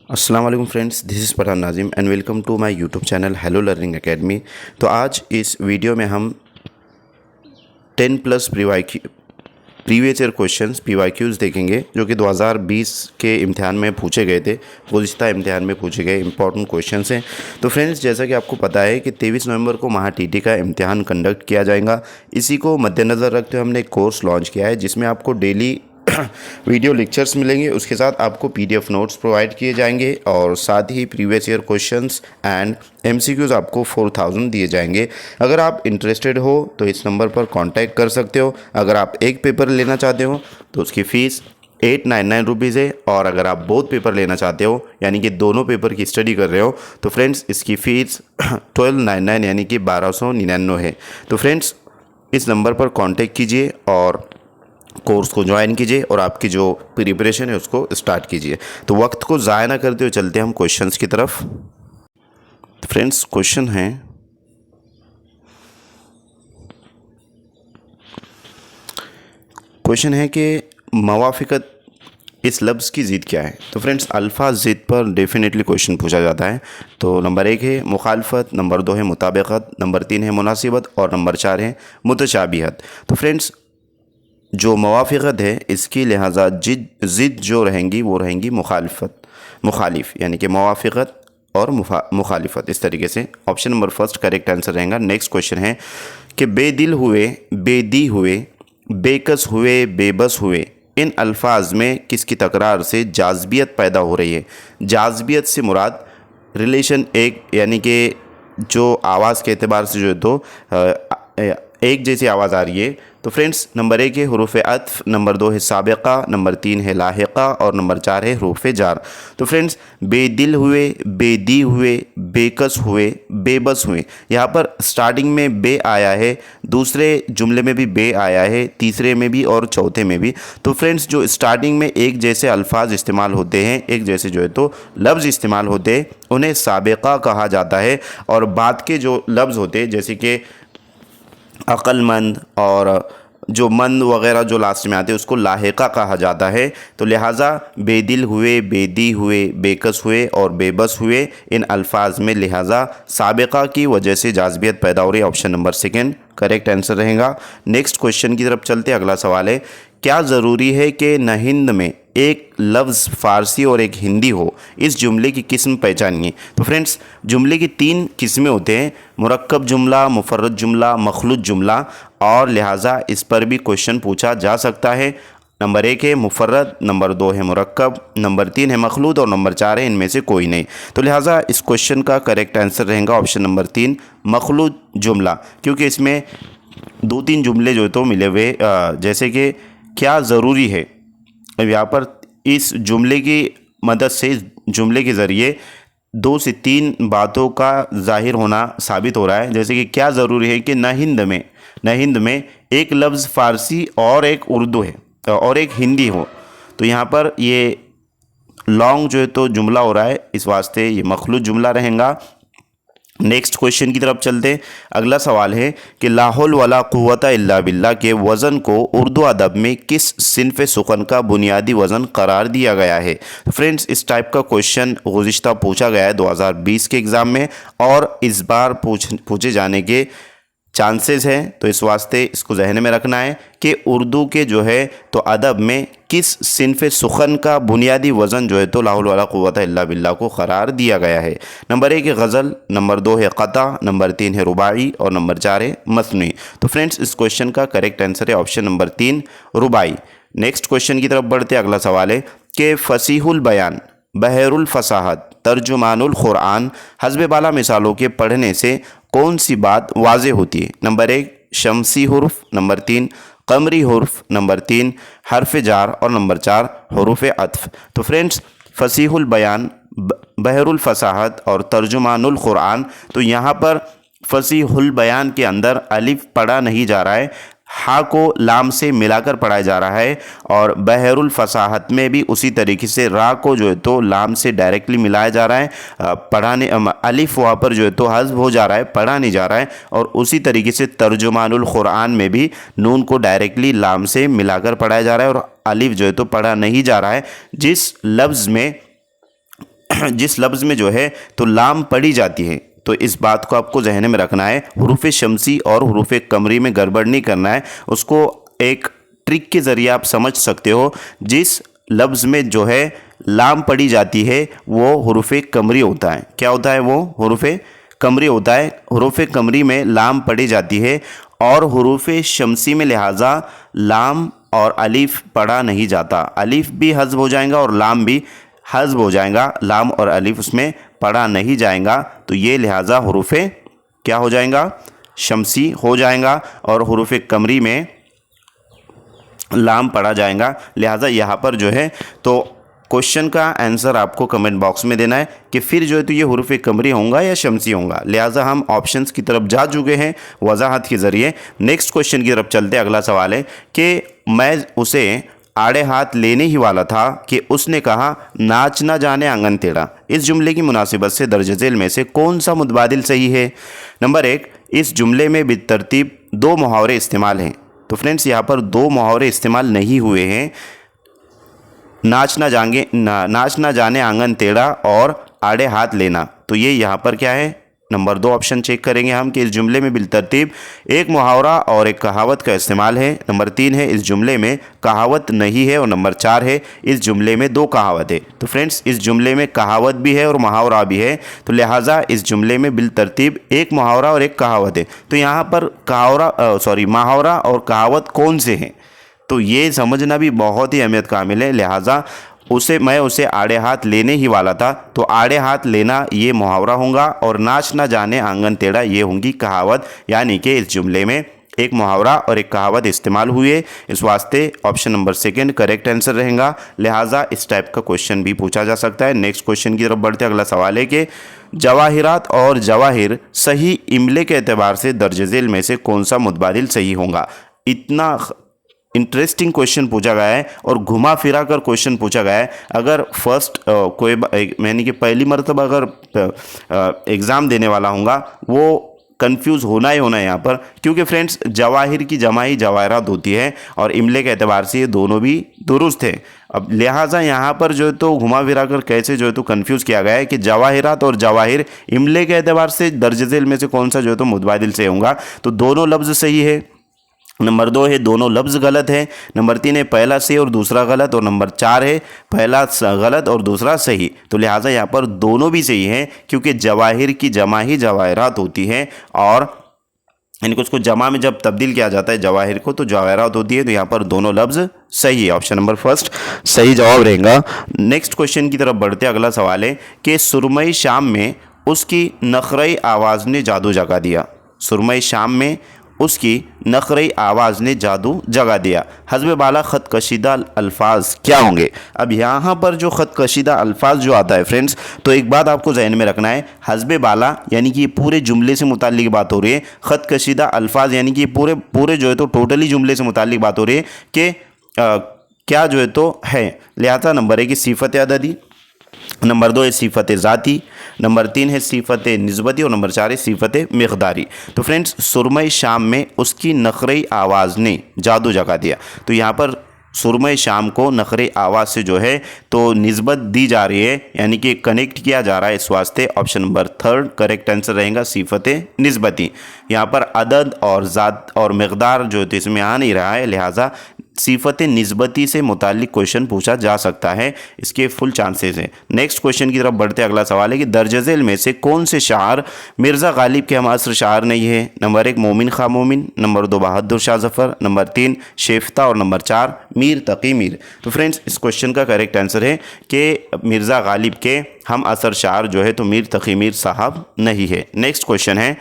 अस्सलाम वालेकुम friends, this is Pathan Nazim and welcome to my YouTube channel hello learning academy. तो आज इस वीडियो में हम 10 plus previous year questions PYQs देखेंगे जो कि 2020 के इम्तिहान में पूछे गए थे। गुज़िश्ता इम्तिहान में पूछे गए इंपॉर्टेंट क्वेश्चंस हैं। तो फ्रेंड्स, जैसा कि आपको पता है कि 23 नवंबर को महा टीटी का इम्तिहान कंडक्ट किया जाएगा। इसी को मद्देनज़र रखते हुए हमने एक कोर्स लॉन्च किया है जिसमें आपको डेली वीडियो लेक्चर्स मिलेंगे, उसके साथ आपको PDF नोट्स प्रोवाइड किए जाएंगे और साथ ही previous year questions and MCQs आपको 4000 दिए जाएंगे। अगर आप इंटरेस्टेड हो तो इस नंबर पर कांटेक्ट कर सकते हो। अगर आप एक पेपर लेना चाहते हो तो उसकी फ़ीस 899 रुपीज़ है, और अगर आप बोथ पेपर लेना चाहते हो यानी कि दोनों पेपर की स्टडी कर रहे हो तो फ्रेंड्स इसकी फ़ीस 1299 यानी कि 1299 है। तो फ्रेंड्स, इस नंबर पर कांटेक्ट कीजिए और कोर्स को ज्वाइन कीजिए और आपकी जो प्रिपरेशन है उसको स्टार्ट कीजिए। तो वक्त को ज़ाया ना करते हुए चलते हैं हम क्वेश्चंस की तरफ। फ्रेंड्स, क्वेश्चन है कि मवाफ़िकत इस लफ्ज़ की ज़िद क्या है। तो फ्रेंड्स, अल्फ़ा ज़िद पर डेफिनेटली क्वेश्चन पूछा जाता है। तो नंबर 1 है मुखालफत, नंबर 2 है मुताबिकत, नंबर 3 है मुनासिबत और नंबर 4 है मुतशाबिहत। तो फ्रेंड्स, जो मवाफ़िकत है इसकी लिहाजा ज़िद जो रहेंगी वो रहेंगी मुखालिफ यानी कि मवाफ़िकत और मुखालिफत। इस तरीके से option number first correct answer रहेगा। नेक्स्ट क्वेश्चन है कि बेदिल हुए, बेदी हुए, बेकस हुए, बेबस हुए, इन अल्फाज में किसकी तकरार से जाज़बियत पैदा हो रही है। जाज़बियत से मुराद रिलेशन एक यानी कि जो आवाज़ के एतबार से जो है तो एक जैसी आवाज़ आ रही है। तो फ्रेंड्स, नंबर 1 है हुरूफ़ अत्फ़, नंबर 2 है साबिक़ा, नंबर 3 है लाहिक़ा और नंबर 4 है हुरूफ़ जार। तो फ्रेंड्स, बेदिल हुए, बेदी हुए, बेकस हुए, बेबस हुए, यहाँ पर स्टार्टिंग में बे आया है, दूसरे जुमले में भी बे आया है, तीसरे में भी और चौथे में भी। तो फ्रेंड्स, जो स्टार्टिंग में एक जैसे अल्फाज इस्तेमाल होते हैं, एक जैसे जो है तो लफ्ज़ इस्तेमाल होते हैं, उन्हें साबिक़ा कहा जाता है। और बाद के जो लफ्ज़ होते हैं जैसे कि अक़लमंद और जो मंद वग़ैरह जो लास्ट में आते हैं उसको लाहिक़ा कहा जाता है। तो लिहाजा बेदिल हुए, बेदी हुए, बेकस हुए और बेबस हुए, इन अल्फाज में लिहाजा साबिक़ा की वजह से जाज़बियत पैदा हो रही है। Option number second correct answer रहेगा। नेक्स्ट क्वेश्चन की तरफ चलते हैं। अगला सवाल है, क्या ज़रूरी है कि न हिंद में एक लफ्ज़ फ़ारसी और एक हिंदी हो। इस जुमले की किस्म पहचानिए। तो फ्रेंड्स, जुमले की 3 किस्में होते हैं, मुरक्कब जुमला, मुफर्रद जुमला, मखलूत जुमला, और लिहाजा इस पर भी क्वेश्चन पूछा जा सकता है। नंबर 1 है मुफर्रद, नंबर 2 है मुरक्कब, नंबर 3 है मखलूत और नंबर 4 है इनमें से कोई नहीं। तो लिहाजा इस क्वेश्चन का करेक्ट आंसर रहेगा ऑप्शन नंबर 3 मखलूत जुमला, क्योंकि इसमें 2-3 जुमले जो तो मिले हुए, जैसे कि क्या ज़रूरी है। अब यहाँ पर इस जुमले की मदद से, इस जुमले के ज़रिए 2 से 3 बातों का ज़ाहिर होना साबित हो रहा है। जैसे कि क्या ज़रूरी है कि न हिंद में एक लफ्ज़ फ़ारसी और एक उर्दू है और एक हिंदी हो। तो यहाँ पर ये लॉन्ग जो है तो जुमला हो रहा है, इस वास्ते ये मखलूत जुमला रहेगा। नेक्स्ट क्वेश्चन की तरफ चलते हैं। अगला सवाल है कि ला हौल वला कुव्वता इल्ला बिल्लाह के वज़न को उर्दू अदब में किस सिन्फ़ सुखन का बुनियादी वज़न करार दिया गया है। फ्रेंड्स, इस टाइप का क्वेश्चन गुज़िश्ता पूछा गया है 2020 के एग्ज़ाम में, और इस बार पूछे जाने के चांसेस हैं। तो इस वास्ते इसको जहन में रखना है कि उर्दू के जो है तो अदब में किस सिन्फ़ सुखन का बुनियादी वज़न जो है तो ला हौल वला कुव्वता इल्ला बिल्लाह को करार दिया गया है। नंबर 1 है गज़ल, नंबर 2 है क़ता, नंबर 3 है रुबाई और नंबर 4 है मसनूई। तो फ्रेंड्स, इस क्वेश्चन का करेक्ट आंसर है ऑप्शन नंबर 3 रुबाई। नेक्स्ट क्वेश्चन की तरफ बढ़ते। अगला सवाल है कि फ़सीहुल बयान, बहरुल फ़साहत, तर्जुमानुल क़ुरआन, हस्ब बाला मिसालों के पढ़ने से कौन सी बात वाज़े होती है। नंबर 1 शमसी हुर्फ, नंबर 3 कमरी हुर्फ, नंबर 3 हर्फ जार और नंबर 4 हुरूफ अत्फ़। तो फ्रेंड्स, फ़सीहुल बयान, बहरुल फ़साहत और तर्जुमानुल क़ुरआन, तो यहाँ पर फ़सीहुल बयान के अंदर अलिफ पढ़ा नहीं जा रहा है, हा को लाम से मिलाकर पढ़ाया जा रहा है। और बहरुल फ़साहत में भी उसी तरीके से रा को जो है तो लाम से डायरेक्टली मिलाया जा रहा है, पढ़ाने अलिफ वहाँ पर जो है तो हज़्फ़ हो जा रहा है, पढ़ा नहीं जा रहा है। और उसी तरीके से तर्जुमानुल क़ुरआन में भी नून को डायरेक्टली लाम से मिलाकर पढ़ाया जा रहा है और अलिफ जो है तो पढ़ा नहीं जा रहा है। जिस लफ्ज़ में जिस लफ्ज़ में जो है तो लाम पढ़ी जाती है, तो इस बात को आपको जहन में रखना है, हुरूफ शमसी और हुरूफ कमरी में गड़बड़ नहीं करना है। उसको एक ट्रिक के ज़रिए आप समझ सकते हो। जिस लफ्ज़ में जो है लाम पढ़ी जाती है वो हुरूफ कमरी होता है। क्या होता है वो? हुरूफ कमरी होता है। हुरूफ कमरी में लाम पढ़ी जाती है और हुरूफ शमसी में लिहाजा लाम और अलीफ पढ़ा नहीं जाता। अलीफ भी हज़्फ हो जाएगा और लाम भी हज़्फ हो जाएगा, लाम और अलीफ उसमें पढ़ा नहीं जाएगा। तो ये लिहाजा हुरूफ क्या हो जाएगा? शमसी हो जाएगा और हुरूफ कमरी में लाम पढ़ा जाएगा। लिहाजा यहाँ पर जो है तो क्वेश्चन का आंसर आपको कमेंट बॉक्स में देना है कि फिर जो है तो ये हुरूफ कमरी होगा या शमसी होगा। लिहाजा हम ऑप्शंस की तरफ जा चुके हैं वजाहत के ज़रिए। नेक्स्ट क्वेश्चन की तरफ चलते। अगला सवाल है कि मैं उसे आड़े हाथ लेने ही वाला था कि उसने कहा नाच ना जाने आंगन टेढ़ा। इस जुमले की मुनासिबत से दर्ज झेल में से कौन सा मुतबादिल सही है? नंबर 1, इस जुमले में बितरतीब 2 मुहावरे इस्तेमाल हैं। तो फ्रेंड्स यहाँ पर 2 मुहावरे इस्तेमाल नहीं हुए हैं। नाच ना जाने आंगन टेढ़ा और आड़े हाथ लेना। तो ये यहाँ पर क्या है? नंबर 2 ऑप्शन चेक करेंगे हम कि इस जुमले में बिलतरतीब 1 मुहावरा और 1 कहावत का इस्तेमाल है। नंबर 3 है इस जुमले में कहावत नहीं है और नंबर 4 है इस जुमले में 2 कहावत है। तो फ्रेंड्स इस जुमले में कहावत भी है और मुहावरा भी है, तो लिहाजा इस जुमले में बिलतरतीब 1 मुहावरा और 1 कहावत है। तो यहाँ पर मुहावरा और कहावत कौन से हैं तो ये समझना भी बहुत ही अहमियत कामिल है। लिहाजा मैं उसे आड़े हाथ लेने ही वाला था, तो आड़े हाथ लेना ये मुहावरा होगा और नाच ना जाने आंगन टेढ़ा ये होंगी कहावत। यानी कि इस जुमले में 1 मुहावरा और 1 कहावत इस्तेमाल हुई है। इस वास्ते ऑप्शन नंबर 2 करेक्ट आंसर रहेगा। लिहाजा इस टाइप का क्वेश्चन भी पूछा जा सकता है। नेक्स्ट क्वेश्चन की तरफ बढ़ते। अगला सवाल है कि जवाहिरात और जवाहिर सही इमले के एतबार से दर्ज झेल में से कौन सा मुतबादिल सही होगा? इतना इंटरेस्टिंग क्वेश्चन पूछा गया है और घुमा फिरा कर क्वेश्चन पूछा गया है। अगर यानी कि पहली मरतबा अगर एग्ज़ाम देने वाला होगा वो कंफ्यूज होना ही होना है यहाँ पर, क्योंकि फ्रेंड्स जवाहिर की जमा ही जवाहरात होती है और इमले के एतबार से ये दोनों भी दुरुस्त है। अब लिहाजा यहाँ पर जो है तो घुमा फिरा कर कैसे जो है तो कंफ्यूज किया गया है कि जवाहिरात और जवाहिर इमले के एतबार से दर्ज झेल में से कौन सा जो है तो मुतबादिल से होगा। तो दोनों लफ्ज़ सही है। नंबर 2 है दोनों लफ्ज़ गलत है। नंबर 3 है पहला सही और दूसरा गलत। और नंबर 4 है पहला गलत और दूसरा सही। तो लिहाजा यहाँ पर दोनों भी सही हैं, क्योंकि जवाहिर की जमा ही जवाहरात होती है और यानी कि उसको जमा में जब तब्दील किया जाता है जवाहिर को तो जवाहरात होती है। तो यहाँ पर दोनों लफ्ज़ सही है। ऑप्शन नंबर 1 सही जवाब रहेगा। नेक्स्ट क्वेश्चन की तरफ बढ़ते। अगला सवाल है कि सुरमई शाम में उसकी नखरई आवाज़ ने जादू जगा दिया। सुरमई शाम में उसकी नखरई आवाज़ ने जादू जगा दिया। हस्ब बाला ख़त कशीदा अल्फाज क्या होंगे? अब यहाँ पर जो ख़त कशीदा अल्फाज जो आता है फ्रेंड्स, तो एक बात आपको जहन में रखना है, हस्ब बाला यानी कि ये पूरे जुमले से मुताल्लिक बात हो रही है। ख़त कशीदा अल्फाज यानी कि पूरे जो है तो टोटली जुमले से मुताल्लिक बात हो रही है कि क्या जो है तो है। लिहाजा नंबर 1 की सिफ़त अददी, नंबर 2 है सिफ़त ज़ाती, नंबर 3 है सिफ़त निस्बती और नंबर 4 है सिफ़त मिक़दारी। तो फ्रेंड्स सुरमई शाम में उसकी नखरई आवाज़ ने जादू जगा दिया। तो यहाँ पर सुरमई शाम को नखरे आवाज़ से जो है तो निस्बत दी जा रही है, यानी कि कनेक्ट किया जा रहा है। इस वास्ते ऑप्शन नंबर 3 करेक्ट आंसर रहेगा सिफ़त निस्बती। यहाँ पर अदद और ज़ात और मिक़दार जो है तो इसमें आ नहीं रहा है, लिहाजा सिफ़त निस्बती से मुताल्लिक क्वेश्चन पूछा जा सकता है, इसके फुल चांसेस हैं। नेक्स्ट क्वेश्चन की तरफ बढ़ते। अगला सवाल है कि दर्ज झेल में से कौन से शायर मिर्ज़ा गालिब के हम असर शायर नहीं है? नंबर 1 मोमिन खां मोमिन, नंबर 2 बहादुर शाह ज़फ़र, नंबर 3 शेफ्ता और नंबर 4 मीर तकी मीर। तो फ्रेंड्स इस क्वेश्चन का करेक्ट आंसर है कि मिर्ज़ा गालिब के हम असर शायर जो है तो मीर तकी मीर साहब नहीं है। नेक्स्ट क्वेश्चन है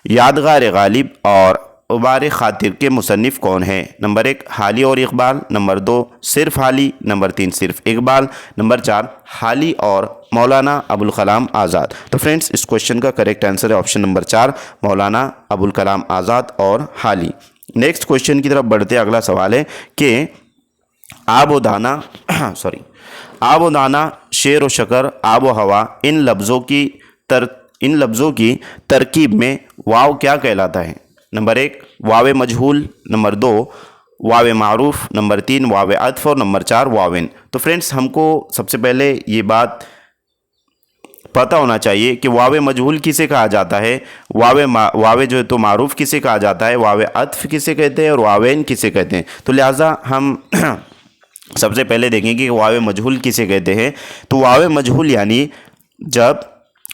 यादगार गालिब और उबार खातिर के मुसन्निफ़ कौन है? नंबर 1 हाली और इकबाल, नंबर 2 सिर्फ हाली, नंबर 3 सिर्फ इकबाल, नंबर 4 हाली और मौलाना अबुल कलाम आज़ाद। तो फ्रेंड्स इस क्वेश्चन का करेक्ट आंसर है ऑप्शन नंबर 4 मौलाना अबुल कलाम आज़ाद और हाली। नेक्स्ट क्वेश्चन की तरफ बढ़ते। अगला सवाल है कि आब व दाना शेर व शकर आब व हवा इन लफ्ज़ों की तरकीब में वाव क्या कहलाता है? नंबर 1 वाव मजहूल, नंबर 2 वाव मारूफ, नंबर 3 वाव अत्फ और नंबर 4 वाविन। तो फ्रेंड्स हमको सबसे पहले ये बात पता होना चाहिए कि वावे मजहूल किसे कहा जाता है, वावे जो है तो मारूफ किसे कहा जाता है, वावे अत्फ किसे कहते हैं और वावेन किसे कहते हैं। तो लिहाजा हम सबसे पहले देखेंगे कि वावे मजहूल किसे कहते हैं। तो वावे मजहूल यानी जब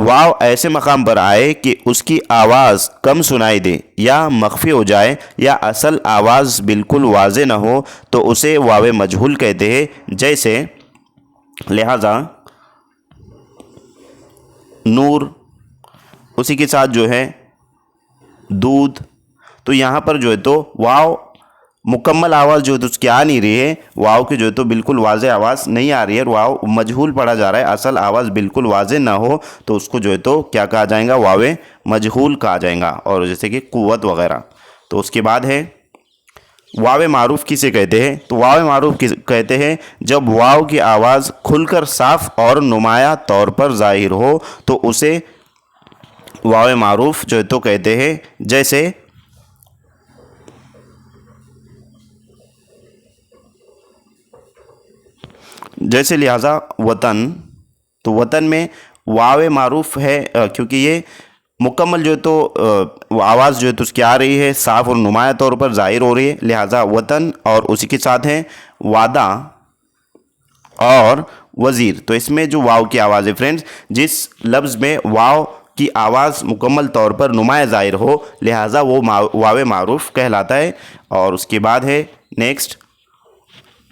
वाव ऐसे मकाम पर आए कि उसकी आवाज़ कम सुनाई दे या मख्फी हो जाए या असल आवाज़ बिल्कुल वाज़े ना हो तो उसे वावे मजहूल कहते हैं। जैसे लिहाजा नूर, उसी के साथ जो है दूध। तो यहाँ पर जो है तो वाव मुकम्मल आवाज़ जो है तो उसकी आ नहीं रही है, वाव की जो है तो बिल्कुल वाज़े आवाज़ नहीं आ रही है, वाव मजहूल पढ़ा जा रहा है, असल आवाज़ बिल्कुल वाज़े ना हो तो उसको जो है तो क्या कहा जाएगा, वावे मजहूल कहा जाएगा। और जैसे कि कुव्वत वगैरह। तो उसके बाद है वावे मारूफ किसे कहते हैं। तो वावे मारूफ कहते हैं जब वाव की आवाज़ खुलकर साफ और नुमाया तौर पर ज़ाहिर हो तो उसे वावे मारूफ जो है तो कहते हैं। जैसे लिहाजा वतन, तो वतन में वावे मारूफ है क्योंकि ये मुकम्मल जो है तो आवाज़ जो है तो उसकी आ रही है, साफ़ और नुमाया तौर पर ज़ाहिर हो रही है, लिहाजा वतन। और उसी के साथ है वादा और वज़ीर। तो इसमें जो वाव की आवाज़ है फ्रेंड्स, जिस लफ्ज़ में वाव की आवाज़ मुकम्मल तौर पर नुमाया ज़ाहिर हो, लिहाजा वो वावे मारूफ कहलाता है। और उसके बाद है नेक्स्ट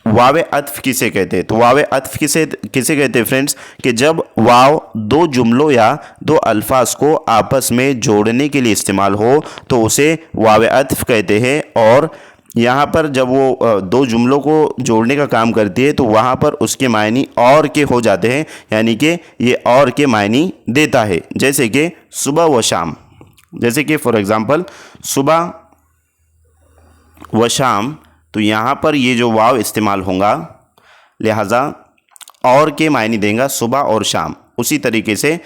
वावे अत्फ किसे कहते हैं। तो वावे अत्फ किसे कहते हैं फ्रेंड्स, कि जब वाव दो जुमलों या दो अल्फाज को आपस में जोड़ने के लिए इस्तेमाल हो तो उसे वावे अत्फ कहते हैं। और यहाँ पर जब वो दो जुमलों को जोड़ने का काम करती है तो वहाँ पर उसके मायनी और के हो जाते हैं, यानी कि ये और के मायनी देता है। जैसे कि सुबह व शाम, जैसे कि फॉर एग्ज़ाम्पल सुबह व शाम, तो यहाँ पर ये जो वाव इस्तेमाल होगा, लिहाजा और के मायने देगा सुबह और शाम। उसी तरीके से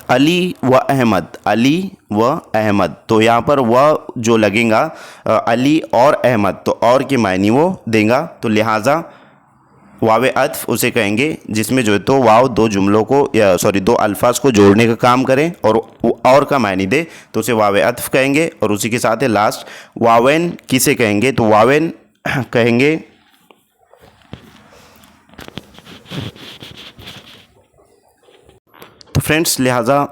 अली व अहमद, अली व अहमद, तो यहाँ पर वह जो लगेगा अली और अहमद, तो और के मायने वो देगा। तो लिहाजा वावे अत्फ उसे कहेंगे जिसमें जो है तो वाव दो जुमलों को दो अल्फाज को जोड़ने का काम करें और का मायने दे तो उसे वावे अत्फ कहेंगे। और उसी के साथ है लास्ट वावेन किसे कहेंगे। तो वावेन कहेंगे तो फ्रेंड्स लिहाजा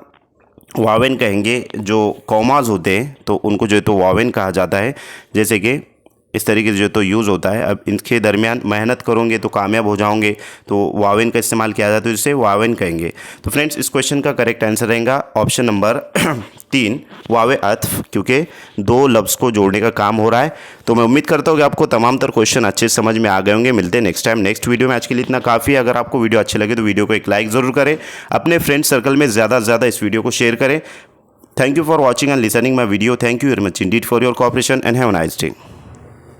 वावेन कहेंगे जो कॉमाज होते हैं तो उनको जो है तो वावेन कहा जाता है। जैसे कि इस तरीके से जो तो यूज़ होता है। अब इनके दरमियान मेहनत करोगे तो कामयाब हो जाओगे, तो वावेन का इस्तेमाल किया जाता है, तो इसे वावेन कहेंगे। तो फ्रेंड्स इस क्वेश्चन का करेक्ट आंसर रहेगा ऑप्शन नंबर 3 वावे अत्फ, क्योंकि दो लफ्ज़ को जोड़ने का काम हो रहा है। तो मैं उम्मीद करता हूँ कि आपको तमाम तर क्वेश्चन अच्छे समझ में आ गए होंगे। मिलते हैं नेक्स्ट टाइम नेक्स्ट वीडियो में। आज के लिए इतना काफ़ी है। अगर आपको वीडियो अच्छी लगे तो वीडियो को एक लाइक ज़रूर करें, अपने फ्रेंड सर्कल में ज़्यादा से ज़्यादा इस वीडियो को शेयर करें। Thank you for watching and listening my video. Thank you very much Indeed for your cooperation and have a nice day.